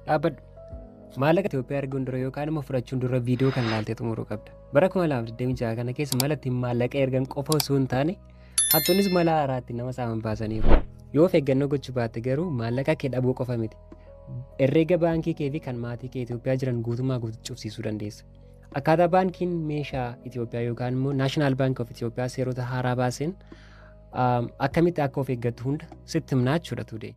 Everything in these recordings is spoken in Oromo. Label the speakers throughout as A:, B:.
A: Dhaabbadhu. Maallaqa Itoophiyaa erguun dura yookaan immoo fudhachuun dura viidiyoo kan ilaaltee xumuruu qabda. Bara 2026 kana keessa mala ittiin maallaqa ergan qofa osoo hin taane hattoonnis mala haaraatti nama saaman baasaniiru. Yoo of eeggannoo gochuu baatte garuu maallaqa kee dhabuu qofa miti. Herreega baankii kee fi kan maatii kee Itoophiyaa jiran guutummaa guutuutti cufsiisuu dandeessa. Akkaataa baankiin meeshaa Itoophiyaa yookaan immoo Naashinaal Baank of Itoophiyaa seerota haaraa baaseen akkamitti akka of eeggattu hunda sitti himnaa jechuudha today.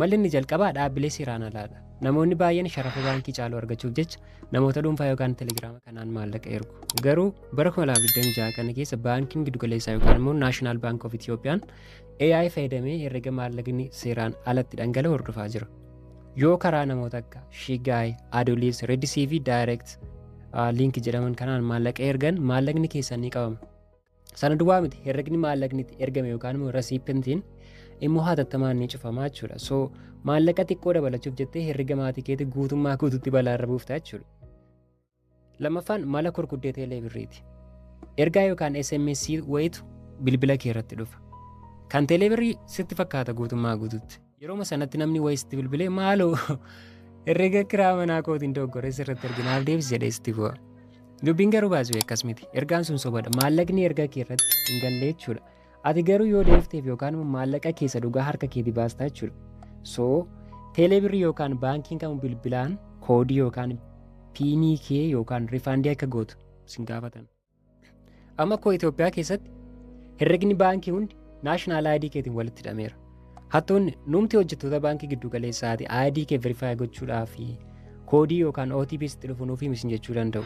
A: Malli inni jalqabaa dhaabbilee seeraan alaadha. Namoonni baay'een sharafa baankii caaluu argachuuf jecha namoota dhuunfaa yookaan telegiraama kanaan maallaqa ergu. Garuu bara 2026 kana keessa baankiin giddugaleessaa yookaan immoo Naashinaal Baank of Itoophiyaan AI fayyadamee herreega maallaqni seeraan alatti dhangala'u hordofaa jira. Yoo karaa namoota akka Shigaay, Adolis, Reddisii fi Direct liink jedhaman kanaan maallaqa ergan maallaqni keessan ni qabama. Sana duwwaa miti herreegni maallaqni ergame yookaan immoo rasiipintiin immoo hatattamaan ni cufamaa jechuudha. So maallaqa xiqqoo dabalachuuf jettee herreega maatii keetii guutummaa guutuutti balaarra buuftaa jechuudha. Lammaffaan mala kurkuddee teeleebirriiti. Ergaa yookaan SMS wayitu bilbila kee irratti dhufa. Kan teeleebirrii sitti fakkaata guutummaa guutuutti. Yeroo sanatti namni wayisti bilbilee maaloo herreega kiraa manaa kootiin dogoggoree sirratti erginaaf deebisi jedhee sitti bu'a. Dubbiin garuu baasuu akkas miti. Ergaan sun sobadha. Maallaqni ergaa kee irratti hin galle jechuudha. Ati garuu yoo deebifteef yookaan maallaqa keessa dhugaa harka keetii baastaa jechuudha. So teeleebirrii yookaan baankiin kamuu bilbilaan koodii yookaan piinii kee yookaan rifaandii akka gootu sin gaafatan. Amma koo Itoophiyaa keessatti herreegni baankii hundi naashinaal ID keetiin walitti hidhameera. Hattoonni numti hojjettoota baankii giddu galeessaati ID kee verifaayi gochuudhaa fi koodii yookaan OTP sitti dhufuuf himis jechuu danda'u.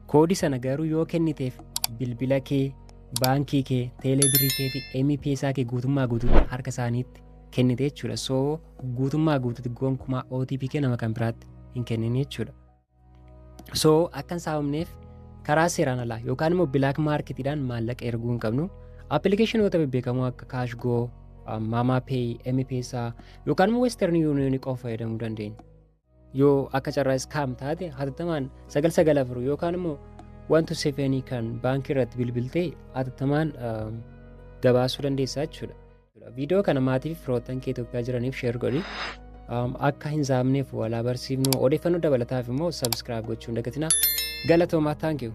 A: Koodii sana garuu yoo kenniteef bilbila kee, baankii kee, teeleebirrii kee fi M-Pesa kee guutummaa guutuutti harka isaaniitti kennite jechuudha. So guutummaa guutuutti gonkumaa OTP kee nama kan biraatti hin kennin jechuudha. So akkan saamamneef karaa seeraan alaa yookaan immoo bilaak maarketiidhaan maallaqa erguu hin qabnu. Appilikeeshinoota bebbeekamoo akka Kaashgoo, MamaPay, M-Pesa yookaan immoo Western Union qofa fayyadamuu dandeenya. Yoo akka carraa iskaam taate hatattamaan 994 yookaan immoo 127 kan baankii irratti bilbiltee hatattamaan gabaasuu dandeessaa jechuudha. Viidiyoo kana maatii fi firoottan kee Itoophiyaa jiraniif sheer godhi. Akka hin saamneef walaa barsiifnu odeeffannoo dabalataaf immoo sabskiraayib gochuu hin dagatinaa. Galatoomaa thank you.